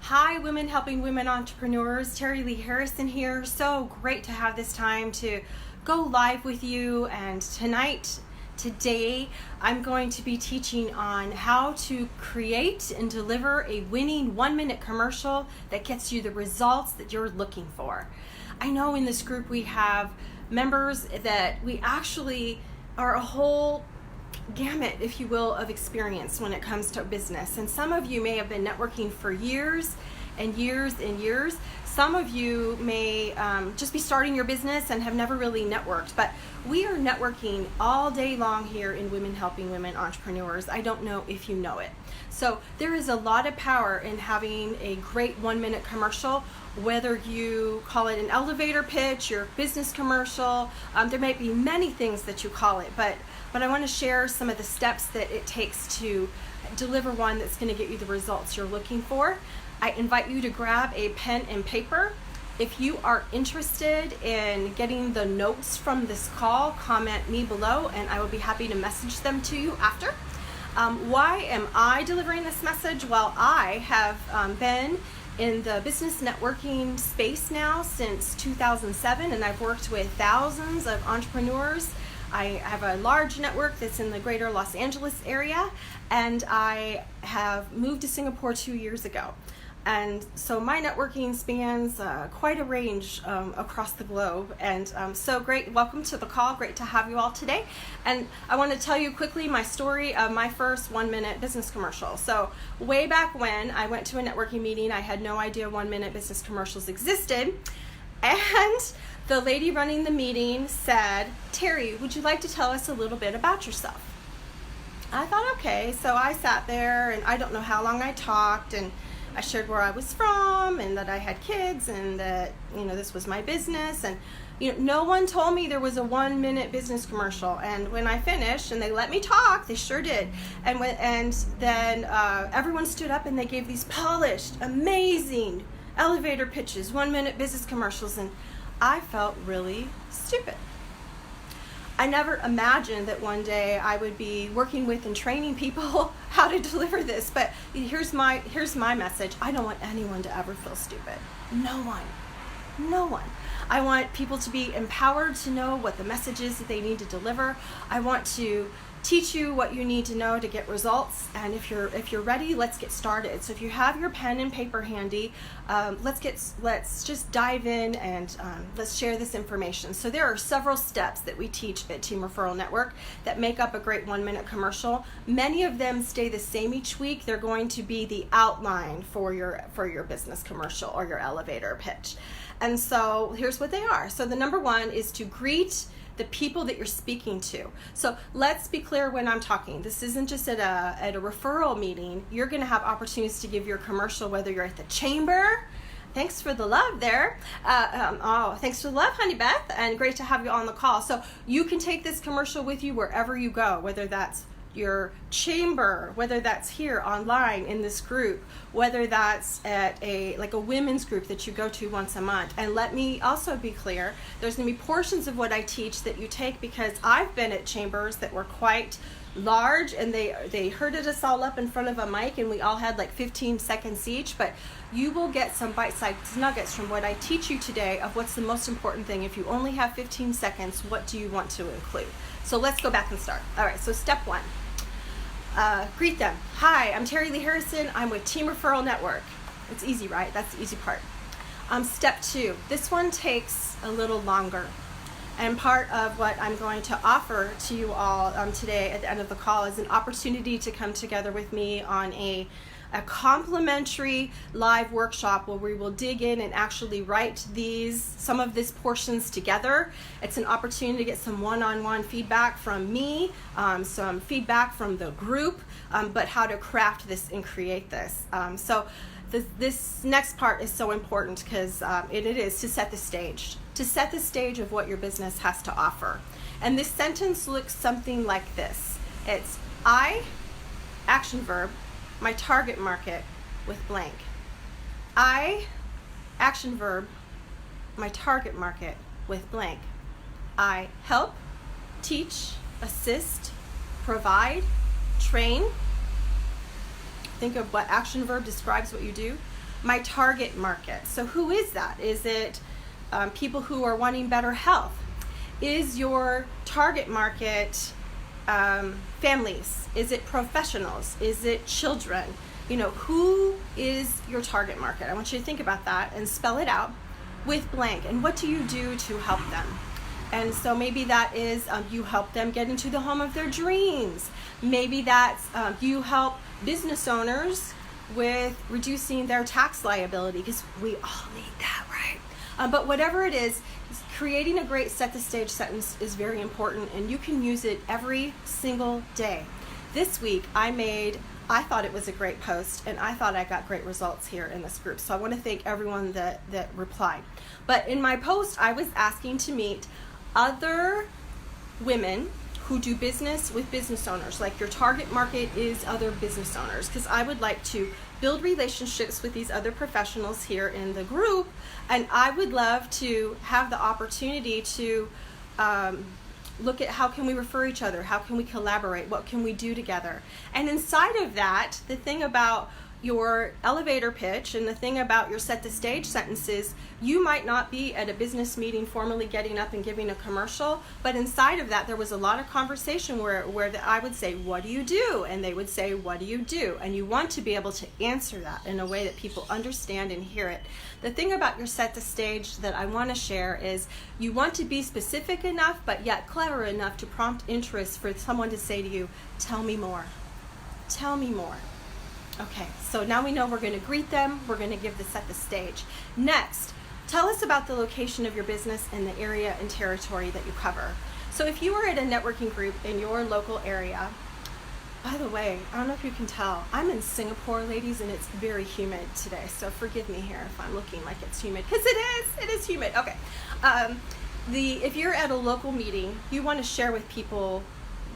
Hi, Women Helping Women Entrepreneurs. Terry Lee Harrison here. So great to have this time to go live with you. And today, I'm going to be teaching on how to create and deliver a winning 1-minute commercial that gets you the results that you're looking for. I know in this group we have members that we actually are a whole gamut, if you will, of experience when it comes to business. And some of you may have been networking for years and years and years. Some of you may just be starting your business and have never really networked, but we are networking all day long here in Women Helping Women Entrepreneurs. I don't know if you know it. So there is a lot of power in having a great 1-minute commercial, whether you call it an elevator pitch, your business commercial. There might be many things that you call it, but I want to share some of the steps that it takes to deliver one that's going to get you the results you're looking for. I invite you to grab a pen and paper. If you are interested in getting the notes from this call, comment me below and I will be happy to message them to you after. Why am I delivering this message? Well, I have been in the business networking space now since 2007, and I've worked with thousands of entrepreneurs. I have a large network that's in the greater Los Angeles area, and I have moved to Singapore 2 years ago. And so my networking spans quite a range across the globe. And so great, welcome to the call. Great to have you all today. And I want to tell you quickly my story of my first 1-minute business commercial. So way back when I went to a networking meeting, I had no idea 1-minute business commercials existed. And the lady running the meeting said, "Terry, would you like to tell us a little bit about yourself?" I thought, okay. So I sat there and I don't know how long I talked, and I shared where I was from and that I had kids and that, this was my business. And, no one told me there was a 1-minute business commercial. And when I finished and they let me talk, they sure did. And then everyone stood up and they gave these polished, amazing elevator pitches, 1-minute business commercials. And I felt really stupid. I never imagined that one day I would be working with and training people how to deliver this. But here's my message. I don't want anyone to ever feel stupid. No one. I want people to be empowered to know what the message is that they need to deliver. I want to teach you what you need to know to get results. And if you're ready, let's get started. So if you have your pen and paper handy, let's just dive in and let's share this information. So there are several steps that we teach at Team Referral Network that make up a great 1-minute commercial. Many of them stay the same each week. They're going to be the outline for your business commercial or your elevator pitch. And so here's what they are. So the number one is to greet the people that you're speaking to. So let's be clear when I'm talking. This isn't just at a referral meeting. You're going to have opportunities to give your commercial, whether you're at the chamber. Thanks for the love there. Thanks for the love, Honey Beth, and great to have you on the call. So you can take this commercial with you wherever you go, whether that's your chamber, whether that's here online in this group, whether that's at a women's group that you go to once a month. And let me also be clear, there's going to be portions of what I teach that you take, because I've been at chambers that were quite large and they herded us all up in front of a mic and we all had 15 seconds each. But you will get some bite-sized nuggets from what I teach you today of what's the most important thing. If you only have 15 seconds, what do you want to include? So let's go back and start. All right, so step one. Greet them. Hi, I'm Terry Lee Harrison. I'm with Team Referral Network. It's easy, right? That's the easy part. Step two. This one takes a little longer. And part of what I'm going to offer to you all today at the end of the call is an opportunity to come together with me on a complimentary live workshop where we will dig in and actually write some of these portions together. It's an opportunity to get some one-on-one feedback from me, some feedback from the group, but how to craft this and create this. So this next part is so important because it is to set the stage of what your business has to offer. And this sentence looks something like this. It's I, action verb, my target market with blank. I, action verb, my target market with blank. I help, teach, assist, provide, train. Think of what action verb describes what you do. my target market. So who is that? Is it people who are wanting better health? Is your target market families? Is it professionals? Is it children? You know, who is your target market? I want you to think about that and spell it out with blank. And what do you do to help them? And so maybe that is you help them get into the home of their dreams. Maybe that's you help business owners with reducing their tax liability, because we all need that, right? But whatever it is, creating a great set the stage sentence is very important, and you can use it every single day. This week I thought it was a great post, and I thought I got great results here in this group. So I want to thank everyone that replied. But in my post, I was asking to meet other women who do business with business owners. Like, your target market is other business owners, because I would like to build relationships with these other professionals here in the group, and I would love to have the opportunity to look at how can we refer each other, how can we collaborate, what can we do together. And inside of that, the thing about your elevator pitch and the thing about your set the stage sentences, you might not be at a business meeting formally getting up and giving a commercial, but inside of that there was a lot of conversation where I would say, what do you do? And they would say, what do you do? And you want to be able to answer that in a way that people understand and hear it. The thing about your set the stage that I want to share is you want to be specific enough but yet clever enough to prompt interest for someone to say to you, tell me more. Tell me more. Okay, so now we know we're going to greet them. We're going to give the set the stage. Next, tell us about the location of your business and the area and territory that you cover. So if you are at a networking group in your local area, by the way, I don't know if you can tell, I'm in Singapore, ladies, and it's very humid today. So forgive me here if I'm looking like it's humid, because it is humid. Okay, if you're at a local meeting, you want to share with people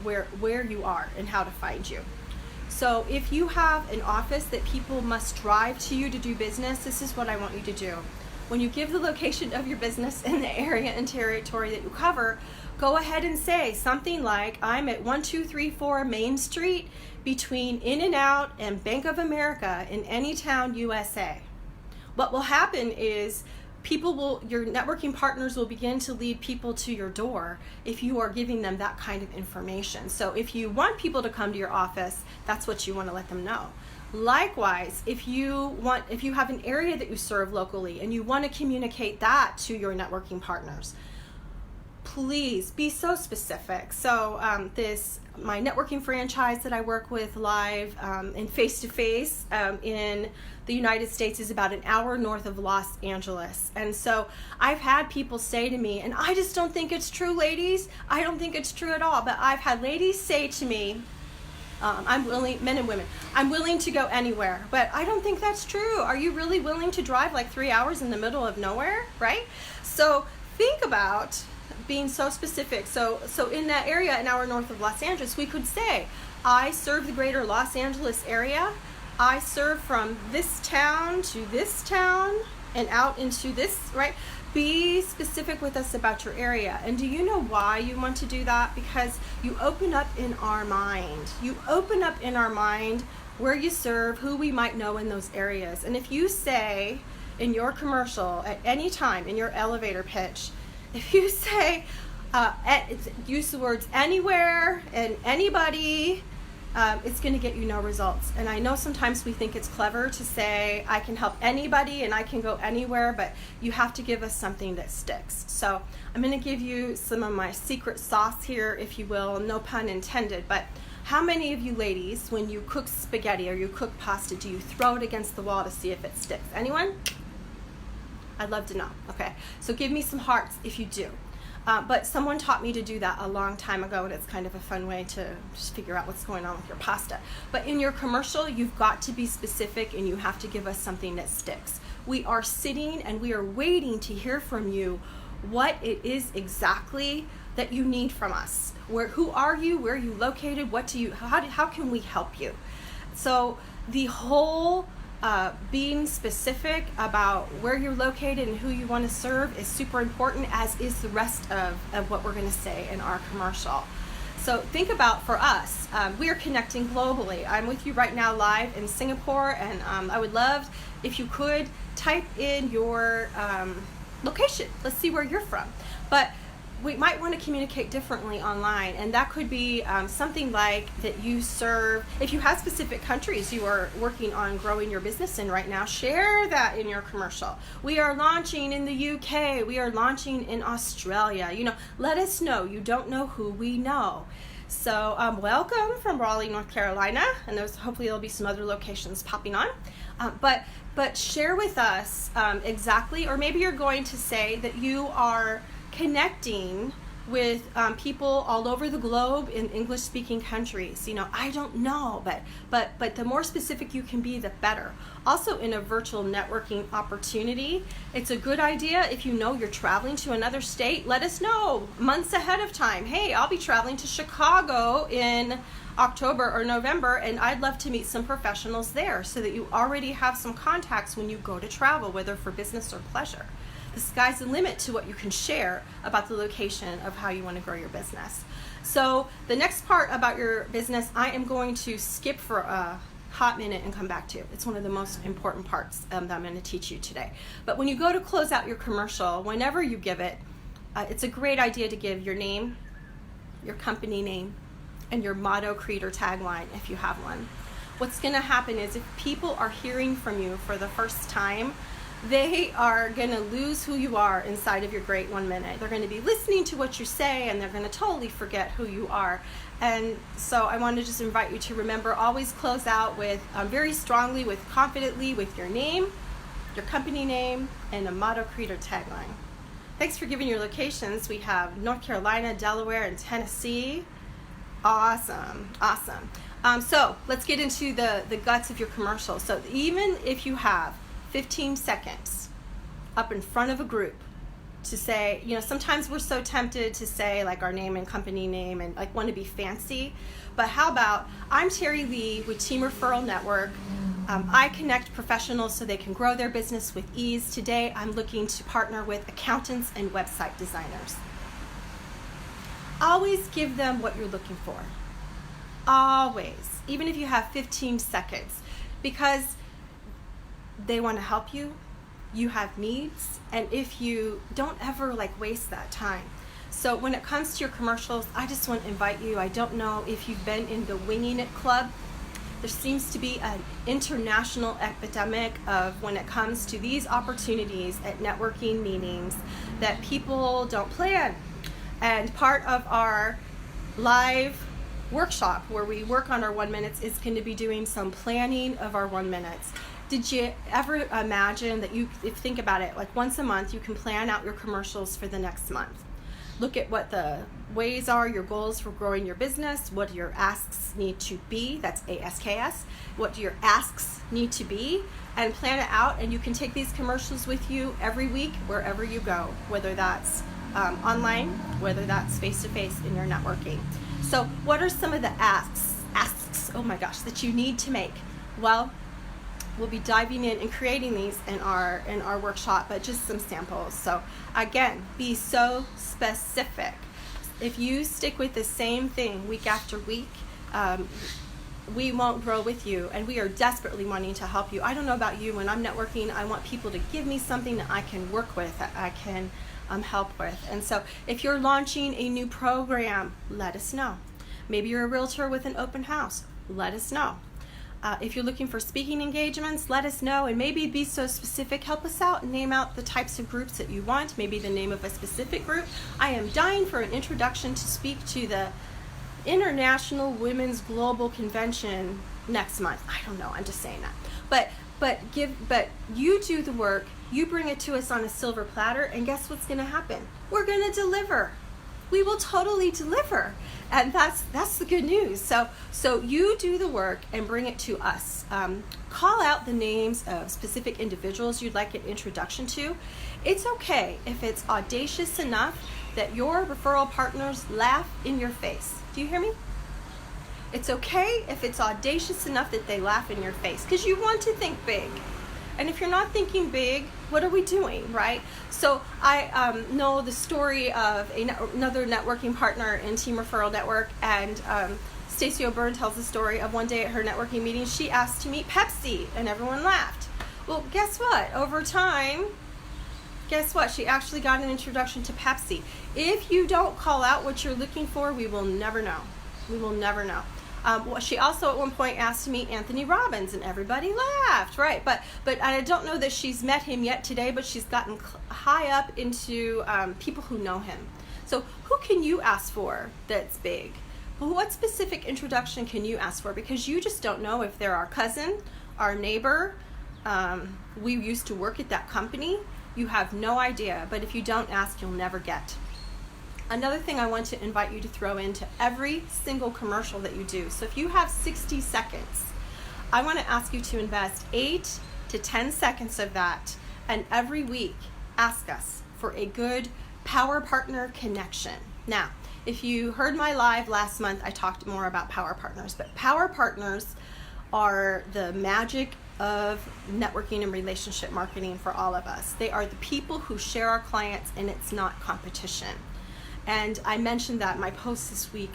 where you are and how to find you. So if you have an office that people must drive to you to do business, this is what I want you to do. When you give the location of your business and the area and territory that you cover, go ahead and say something like, I'm at 1234 Main Street between In-N-Out and Bank of America in Anytown, USA. What will happen is your networking partners will begin to lead people to your door if you are giving them that kind of information. So if you want people to come to your office, that's what you want to let them know. Likewise, if you have an area that you serve locally and you want to communicate that to your networking partners, please be so specific. So my networking franchise that I work with live and face-to-face in the United States is about an hour north of Los Angeles. And so I've had people say to me, and I just don't think it's true, ladies. I don't think it's true at all. But I've had ladies say to me, men and women, I'm willing to go anywhere, but I don't think that's true. Are you really willing to drive like 3 hours in the middle of nowhere, right? So think about being so specific. So in that area, an hour north of Los Angeles, we could say, I serve the greater Los Angeles area. I serve from this town to this town and out into this, right? Be specific with us about your area. And do you know why you want to do that? Because you open up in our mind. You open up in our mind where you serve, who we might know in those areas. And if you say in your commercial at any time in your elevator pitch, if you say, use the words anywhere and anybody, it's going to get you no results. And I know sometimes we think it's clever to say, I can help anybody and I can go anywhere, but you have to give us something that sticks. So I'm going to give you some of my secret sauce here, if you will, no pun intended. But how many of you ladies, when you cook spaghetti or you cook pasta, do you throw it against the wall to see if it sticks? Anyone? I'd love to know. Okay, so give me some hearts if you do. But someone taught me to do that a long time ago, and it's kind of a fun way to just figure out what's going on with your pasta. But in your commercial, you've got to be specific, and you have to give us something that sticks. We are sitting and we are waiting to hear from you what it is exactly that you need from us. Who are you? Where are you located? How can we help you? So the whole being specific about where you're located and who you want to serve is super important, as is the rest of what we're going to say in our commercial. So think about, for us, we are connecting globally. I'm with you right now live in Singapore, and I would love if you could, type in your location. Let's see where you're from. But we might want to communicate differently online, and that could be something like that you serve. If you have specific countries you are working on growing your business in right now, share that in your commercial. We are launching in the UK, we are launching in Australia. Let us know. You don't know who we know. So welcome from Raleigh, North Carolina, and hopefully there'll be some other locations popping on. But share with us exactly, or maybe you're going to say that you are connecting with people all over the globe in English-speaking countries. I don't know, but the more specific you can be, the better. Also, in a virtual networking opportunity, it's a good idea if you know you're traveling to another state, let us know months ahead of time. Hey, I'll be traveling to Chicago in October or November, and I'd love to meet some professionals there, so that you already have some contacts when you go to travel, whether for business or pleasure. The sky's the limit to what you can share about the location of how you want to grow your business. So the next part about your business, I am going to skip for a hot minute and come back to. It's one of the most important parts that I'm going to teach you today. But when you go to close out your commercial, whenever you give it, it's a great idea to give your name, your company name, and your motto, creed, or tagline if you have one. What's going to happen is if people are hearing from you for the first time, they are going to lose who you are inside of your great 1 minute. They're going to be listening to what you say, and they're going to totally forget who you are. And so I want to just invite you to remember, always close out with very strongly, confidently, with your name, your company name, and a motto, creed, or tagline. Thanks for giving your locations. We have North Carolina, Delaware, and Tennessee. Awesome. So let's get into the guts of your commercial. So even if you have 15 seconds up in front of a group to say, sometimes we're so tempted to say like our name and company name and like want to be fancy, but how about, I'm Terry Lee with Team Referral Network. I connect professionals so they can grow their business with ease. Today I'm looking to partner with accountants and website designers. Always give them what you're looking for. Always, even if you have 15 seconds, because they want to help you, you have needs, and if you don't ever waste that time. So when it comes to your commercials, I just want to invite you, I don't know if you've been in the Winging It Club. There seems to be an international epidemic of when it comes to these opportunities at networking meetings that people don't plan. And part of our live workshop where we work on our 1 minutes is going to be doing some planning of our 1 minutes. Did you ever imagine that if you think about it, like once a month, you can plan out your commercials for the next month? Look at what the ways are, your goals for growing your business, what your asks need to be, that's ASKS, what your asks need to be, and plan it out, and you can take these commercials with you every week, wherever you go, whether that's online, whether that's face-to-face in your networking. So what are some of the asks, oh my gosh, that you need to make? Well, we'll be diving in and creating these in our workshop, but just some samples. So again, be so specific. If you stick with the same thing week after week, we won't grow with you, and we are desperately wanting to help you. I don't know about you, when I'm networking, I want people to give me something that I can work with, that I can help with. And so if you're launching a new program, let us know. Maybe you're a realtor with an open house, let us know. If you're looking for speaking engagements, let us know, and maybe be so specific. Help us out and name out the types of groups that you want, maybe the name of a specific group. I am dying for an introduction to speak to the International Women's Global Convention next month. I don't know, I'm just saying that. But you do the work, you bring it to us on a silver platter, and guess what's gonna happen? We're gonna deliver. We will totally deliver. And that's the good news. So you do the work and bring it to us. Call out the names of specific individuals you'd like an introduction to. It's okay if it's audacious enough that your referral partners laugh in your face. Do you hear me? It's okay if it's audacious enough that they laugh in your face, because you want to think big. And if you're not thinking big, what are we doing, right? So I know the story of another networking partner in Team Referral Network, and Stacey O'Byrne tells the story of one day at her networking meeting, she asked to meet Pepsi, and everyone laughed. Well, guess what? Over time, guess what? She actually got an introduction to Pepsi. If you don't call out what you're looking for, we will never know. We will never know. Well, she also at one point asked to meet Anthony Robbins, and everybody laughed, right? But I don't know that she's met him yet today, but she's gotten high up into people who know him. So who can you ask for that's big? Well, what specific introduction can you ask for? Because you just don't know if they're our cousin, our neighbor. We used to work at that company. You have no idea, but if you don't ask, you'll never get. Another thing I want to invite you to throw into every single commercial that you do. So if you have 60 seconds, I want to ask you to invest 8 to 10 seconds of that, and every week ask us for a good power partner connection. Now, if you heard my live last month, I talked more about power partners, but power partners are the magic of networking and relationship marketing for all of us. They are the people who share our clients, and it's not competition. And I mentioned that in my post this week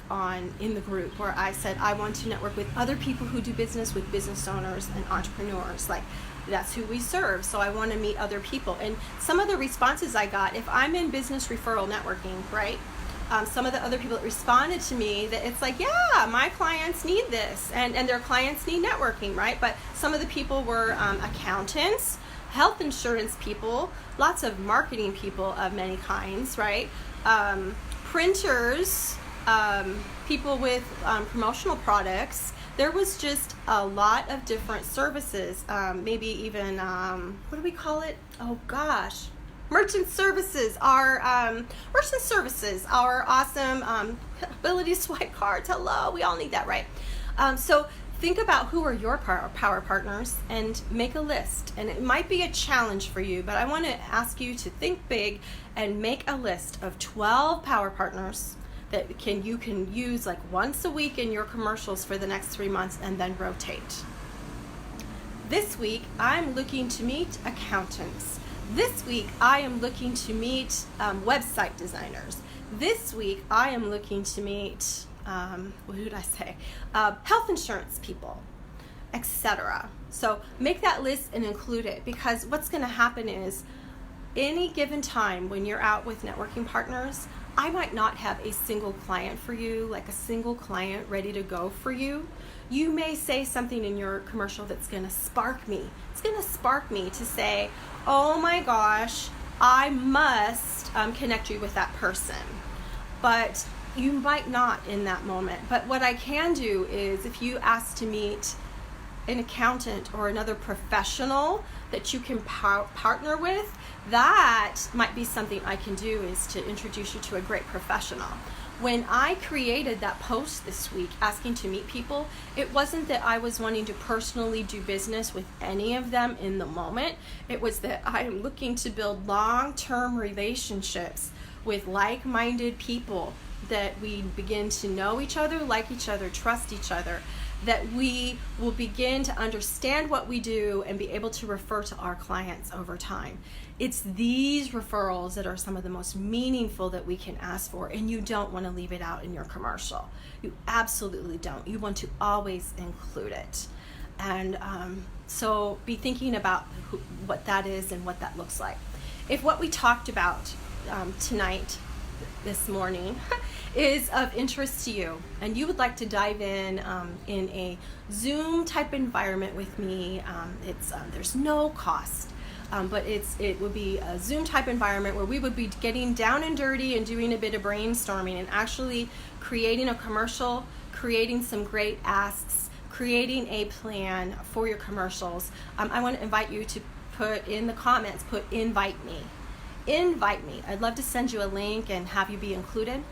in the group, where I said I want to network with other people who do business with business owners and entrepreneurs. Like, that's who we serve. So I want to meet other people. And some of the responses I got, if I'm in business referral networking, right? Some of the other people that responded to me, that it's like, yeah, my clients need this, and their clients need networking, right? But some of the people were accountants, health insurance people, lots of marketing people of many kinds, right? Printers, people with promotional products. There was just a lot of different services, maybe even, what do we call it? Oh gosh. Merchant services, our awesome ability swipe cards. Hello, we all need that, right? So think about who are your power partners and make a list. And it might be a challenge for you, but I want to ask you to think big and make a list of 12 power partners that you can use like once a week in your commercials for the next 3 months, and then rotate. This week, I'm looking to meet accountants. This week, I am looking to meet website designers. This week, I am looking to meet, what did I say? Health insurance people, etc. So make that list and include it, because what's going to happen is any given time when you're out with networking partners, I might not have a single client for you, like a single client ready to go for you. You may say something in your commercial that's going to spark me. It's going to spark me to say, oh my gosh, I must connect you with that person. But you might not in that moment. But what I can do is, if you ask to meet an accountant or another professional that you can partner with, that might be something I can do, is to introduce you to a great professional. When I created that post this week asking to meet people, it wasn't that I was wanting to personally do business with any of them in the moment. It was that I am looking to build long-term relationships with like-minded people, that we begin to know each other, like each other, trust each other, that we will begin to understand what we do and be able to refer to our clients over time. It's these referrals that are some of the most meaningful that we can ask for, and you don't want to leave it out in your commercial. You absolutely don't. You want to always include it. And so be thinking about what that is and what that looks like. If what we talked about tonight, this morning, is of interest to you, and you would like to dive in a Zoom type environment with me, there's no cost, but it would be a Zoom type environment where we would be getting down and dirty and doing a bit of brainstorming and actually creating a commercial, creating some great asks, creating a plan for your commercials. I want to invite you to put in the comments, put invite me. Invite me. I'd love to send you a link and have you be included.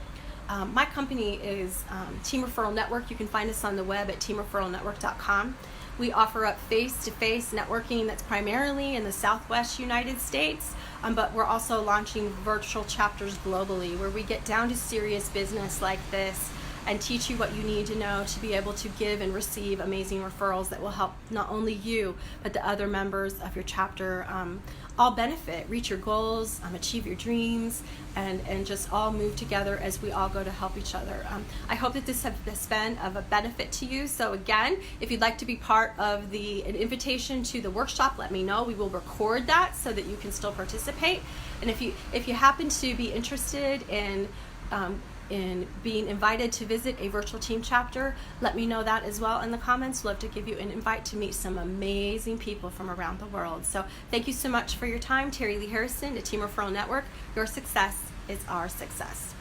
My company is Team Referral Network. You can find us on the web at teamreferralnetwork.com. We offer up face-to-face networking that's primarily in the Southwest United States, but we're also launching virtual chapters globally where we get down to serious business like this and teach you what you need to know to be able to give and receive amazing referrals that will help not only you, but the other members of your chapter all benefit, reach your goals, achieve your dreams, and just all move together as we all go to help each other. I hope that this has been of a benefit to you. So again, if you'd like to be part of an invitation to the workshop, let me know. We will record that so that you can still participate. And if you happen to be interested in being invited to visit a virtual team chapter, let me know that as well in the comments. Love to give you an invite to meet some amazing people from around the world. So thank you so much for your time. Terry Lee Harrison, the Team Referral Network. Your success is our success.